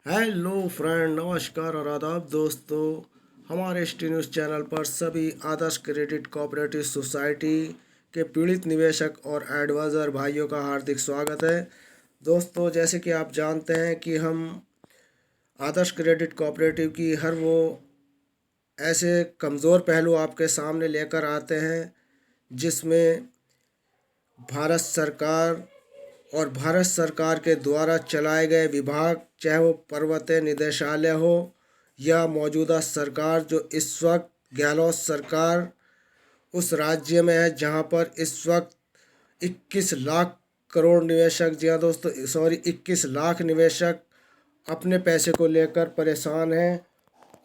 Hello friend, नमस्कार और आदाब दोस्तों। हमारे टी न्यूज़ चैनल पर सभी आदर्श क्रेडिट कोऑपरेटिव सोसाइटी के पीड़ित निवेशक और एडवाइज़र भाइयों का हार्दिक स्वागत है। दोस्तों, जैसे कि आप जानते हैं कि हम आदर्श क्रेडिट कोऑपरेटिव की हर वो ऐसे कमज़ोर पहलू आपके सामने लेकर आते हैं जिसमें भारत सरकार और भारत सरकार के द्वारा चलाए गए विभाग, चाहे वो पर्वतीय निदेशालय हो या मौजूदा सरकार जो इस वक्त गहलोत सरकार उस राज्य में है जहां पर इस वक्त 21 लाख करोड़ निवेशक, जी हाँ दोस्तों, सॉरी, 21 लाख निवेशक अपने पैसे को लेकर परेशान हैं।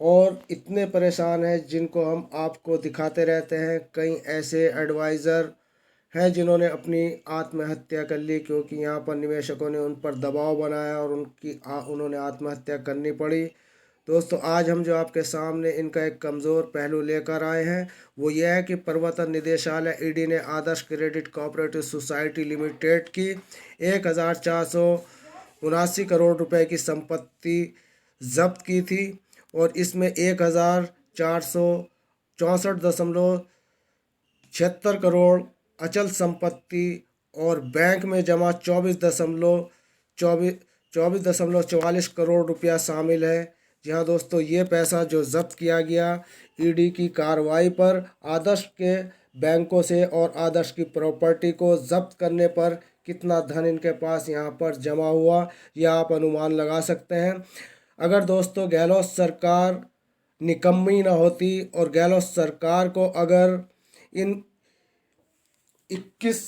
और इतने परेशान हैं जिनको हम आपको दिखाते रहते हैं। कई ऐसे एडवाइज़र हैं जिन्होंने अपनी आत्महत्या कर ली क्योंकि यहाँ पर निवेशकों ने उन पर दबाव बनाया और उन्होंने आत्महत्या करनी पड़ी। दोस्तों, आज हम जो आपके सामने इनका एक कमज़ोर पहलू लेकर आए हैं वो यह है कि प्रवर्तन निदेशालय ईडी ने आदर्श क्रेडिट कोऑपरेटिव सोसाइटी लिमिटेड की 1479 करोड़ रुपए की संपत्ति जब्त की थी और इसमें 1464.76 करोड़ अचल संपत्ति और बैंक में जमा 24.44 करोड़ रुपया शामिल है। जी हाँ दोस्तों, ये पैसा जो जब्त किया गया ईडी की कार्रवाई पर आदर्श के बैंकों से और आदर्श की प्रॉपर्टी को जब्त करने पर कितना धन इनके पास यहाँ पर जमा हुआ, यह आप अनुमान लगा सकते हैं। अगर दोस्तों गहलोत सरकार निकम्मी ना होती और गहलोत सरकार को अगर इन 21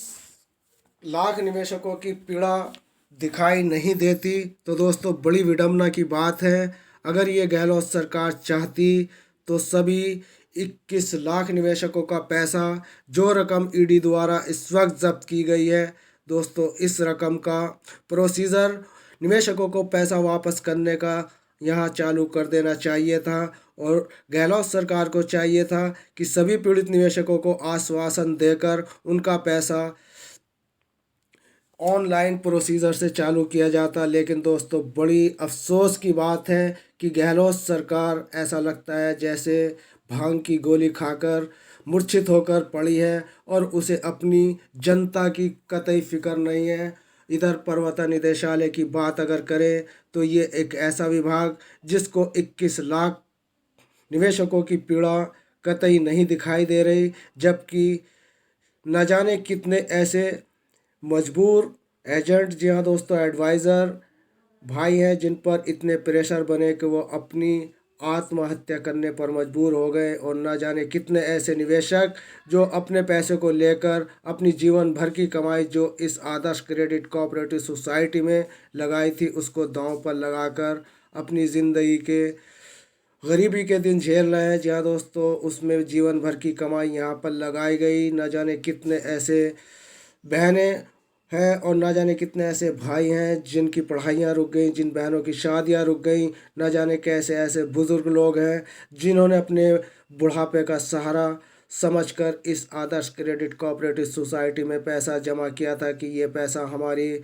लाख निवेशकों की पीड़ा दिखाई नहीं देती तो दोस्तों बड़ी विडम्बना की बात है। अगर ये गहलोत सरकार चाहती तो सभी 21 लाख निवेशकों का पैसा, जो रकम ईडी द्वारा इस वक्त जब्त की गई है दोस्तों, इस रकम का प्रोसीजर निवेशकों को पैसा वापस करने का यहाँ चालू कर देना चाहिए था। और गहलोत सरकार को चाहिए था कि सभी पीड़ित निवेशकों को आश्वासन देकर उनका पैसा ऑनलाइन प्रोसीजर से चालू किया जाता। लेकिन दोस्तों बड़ी अफसोस की बात है कि गहलोत सरकार ऐसा लगता है जैसे भांग की गोली खाकर मूर्छित होकर पड़ी है और उसे अपनी जनता की कतई फिक्र नहीं है। इधर प्रवर्तन निदेशालय की बात अगर करें तो ये एक ऐसा विभाग जिसको 21 लाख निवेशकों की पीड़ा कतई नहीं दिखाई दे रही, जबकि न जाने कितने ऐसे मजबूर एजेंट, जी हाँ दोस्तों, एडवाइज़र भाई हैं जिन पर इतने प्रेशर बने कि वो अपनी आत्महत्या करने पर मजबूर हो गए। और न जाने कितने ऐसे निवेशक जो अपने पैसे को लेकर अपनी जीवन भर की कमाई जो इस आदर्श क्रेडिट कोऑपरेटिव सोसाइटी में लगाई थी उसको दांव पर लगाकर अपनी ज़िंदगी के गरीबी के दिन झेल रहे हैं। जी हाँ दोस्तों, उसमें जीवन भर की कमाई यहाँ पर लगाई गई। न जाने कितने ऐसे बहनें हैं और न जाने कितने ऐसे भाई हैं जिनकी पढ़ाइयाँ रुक गई, जिन बहनों की शादियाँ रुक गई। न जाने कैसे ऐसे बुज़ुर्ग लोग हैं जिन्होंने अपने बुढ़ापे का सहारा समझकर इस आदर्श क्रेडिट कोऑपरेटिव सोसाइटी में पैसा जमा किया था कि ये पैसा हमारी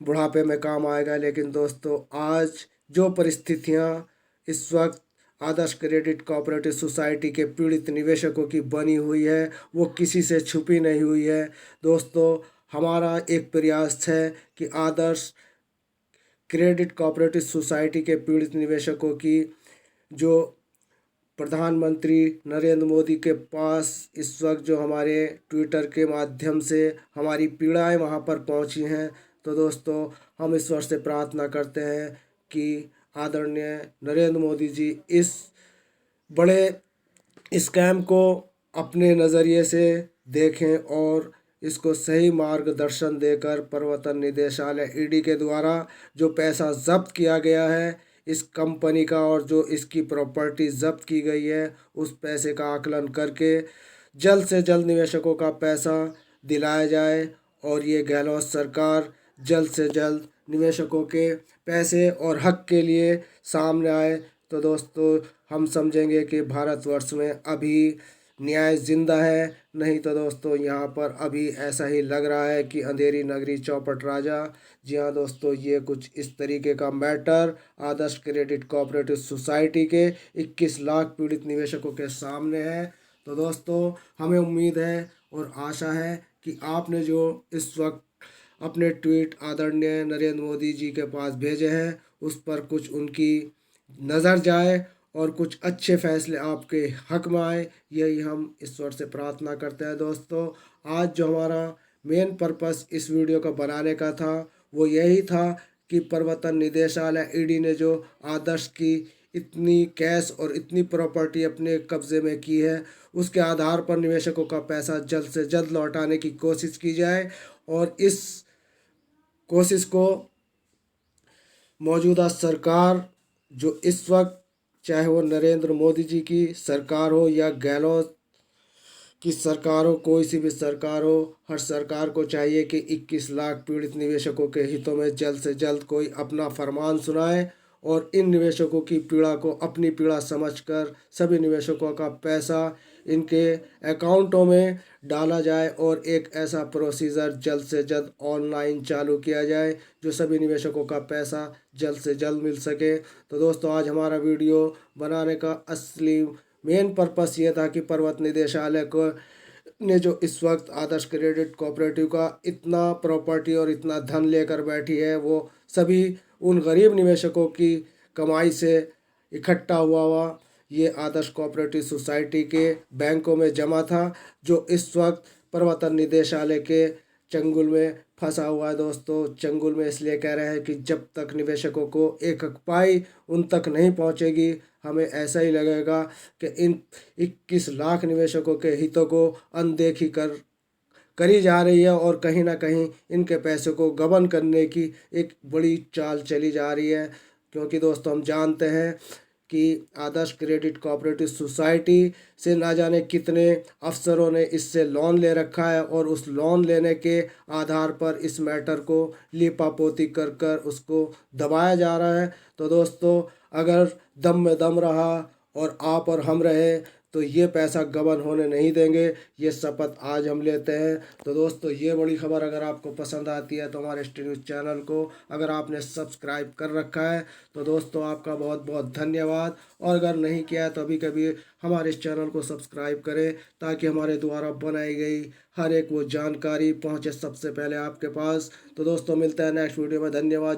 बुढ़ापे में काम आएगा। लेकिन दोस्तों आज जो परिस्थितियाँ इस वक्त आदर्श क्रेडिट कोऑपरेटिव सोसाइटी के पीड़ित निवेशकों की बनी हुई है वो किसी से छुपी नहीं हुई है। दोस्तों, हमारा एक प्रयास है कि आदर्श क्रेडिट कोऑपरेटिव सोसाइटी के पीड़ित निवेशकों की जो प्रधानमंत्री नरेंद्र मोदी के पास इस वक्त जो हमारे ट्विटर के माध्यम से हमारी पीड़ाएं वहां पर पहुंची हैं, तो दोस्तों हम ईश्वर से प्रार्थना करते हैं कि आदरणीय नरेंद्र मोदी जी इस बड़े स्कैम को अपने नज़रिए से देखें और इसको सही मार्गदर्शन देकर प्रवर्तन निदेशालय ईडी के द्वारा जो पैसा जब्त किया गया है इस कंपनी का और जो इसकी प्रॉपर्टी जब्त की गई है उस पैसे का आकलन करके जल्द से जल्द निवेशकों का पैसा दिलाया जाए और ये गहलोत सरकार जल्द से जल्द निवेशकों के पैसे और हक के लिए सामने आए। तो दोस्तों हम समझेंगे कि भारतवर्ष में अभी न्याय जिंदा है। नहीं तो दोस्तों यहाँ पर अभी ऐसा ही लग रहा है कि अंधेरी नगरी चौपट राजा। जी हाँ दोस्तों, ये कुछ इस तरीके का मैटर आदर्श क्रेडिट कोऑपरेटिव सोसाइटी के 21 लाख पीड़ित निवेशकों के सामने है। तो दोस्तों हमें उम्मीद है और आशा है कि आपने जो इस वक्त अपने ट्वीट आदरणीय नरेंद्र मोदी जी के पास भेजे हैं उस पर कुछ उनकी नज़र जाए और कुछ अच्छे फैसले आपके हक में आए, यही हम ईश्वर से प्रार्थना करते हैं। दोस्तों आज जो हमारा मेन पर्पस इस वीडियो का बनाने का था वो यही था कि प्रवर्तन निदेशालय ईडी ने जो आदर्श की इतनी कैश और इतनी प्रॉपर्टी अपने कब्जे में की है उसके आधार पर निवेशकों का पैसा जल्द से जल्द लौटाने की कोशिश की जाए। और इस कोशिश को मौजूदा सरकार जो इस वक्त, चाहे वो नरेंद्र मोदी जी की सरकार हो या गहलोत की सरकार हो, कोई सी भी सरकार हो, हर सरकार को चाहिए कि 21 लाख पीड़ित निवेशकों के हितों में जल्द से जल्द कोई अपना फरमान सुनाए और इन निवेशकों की पीड़ा को अपनी पीड़ा समझकर सभी निवेशकों का पैसा इनके अकाउंटों में डाला जाए और एक ऐसा प्रोसीजर जल्द से जल्द ऑनलाइन चालू किया जाए जो सभी निवेशकों का पैसा जल्द से जल्द मिल सके। तो दोस्तों आज हमारा वीडियो बनाने का असली मेन पर्पस ये था कि पर्वत निदेशालय को ने जो इस वक्त आदर्श क्रेडिट कोऑपरेटिव का इतना प्रॉपर्टी और इतना धन लेकर बैठी है वो सभी उन गरीब निवेशकों की कमाई से इकट्ठा हुआ ये आदर्श कोऑपरेटिव सोसाइटी के बैंकों में जमा था जो इस वक्त प्रवर्तन निदेशालय के चंगुल में फंसा हुआ है। दोस्तों चंगुल में इसलिए कह रहे हैं कि जब तक निवेशकों को एक एक पाई उन तक नहीं पहुंचेगी हमें ऐसा ही लगेगा कि इन 21 लाख निवेशकों के हितों को अनदेखी करी जा रही है और कहीं ना कहीं इनके पैसे को गबन करने की एक बड़ी चाल चली जा रही है। क्योंकि दोस्तों हम जानते हैं कि आदर्श क्रेडिट कोऑपरेटिव सोसाइटी से ना जाने कितने अफसरों ने इससे लोन ले रखा है और उस लोन लेने के आधार पर इस मैटर को लीपापोती कर कर उसको दबाया जा रहा है। तो दोस्तों अगर दम में दम रहा और आप और हम रहे तो ये पैसा गबन होने नहीं देंगे, ये शपथ आज हम लेते हैं। तो दोस्तों ये बड़ी खबर अगर आपको पसंद आती है तो हमारे ST न्यूज़ चैनल को अगर आपने सब्सक्राइब कर रखा है तो दोस्तों आपका बहुत बहुत धन्यवाद। और अगर नहीं किया है तो अभी कभी हमारे इस चैनल को सब्सक्राइब करें ताकि हमारे द्वारा बनाई गई हर एक वो जानकारी पहुँचे सबसे पहले आपके पास। तो दोस्तों मिलते हैं नेक्स्ट वीडियो में, धन्यवाद।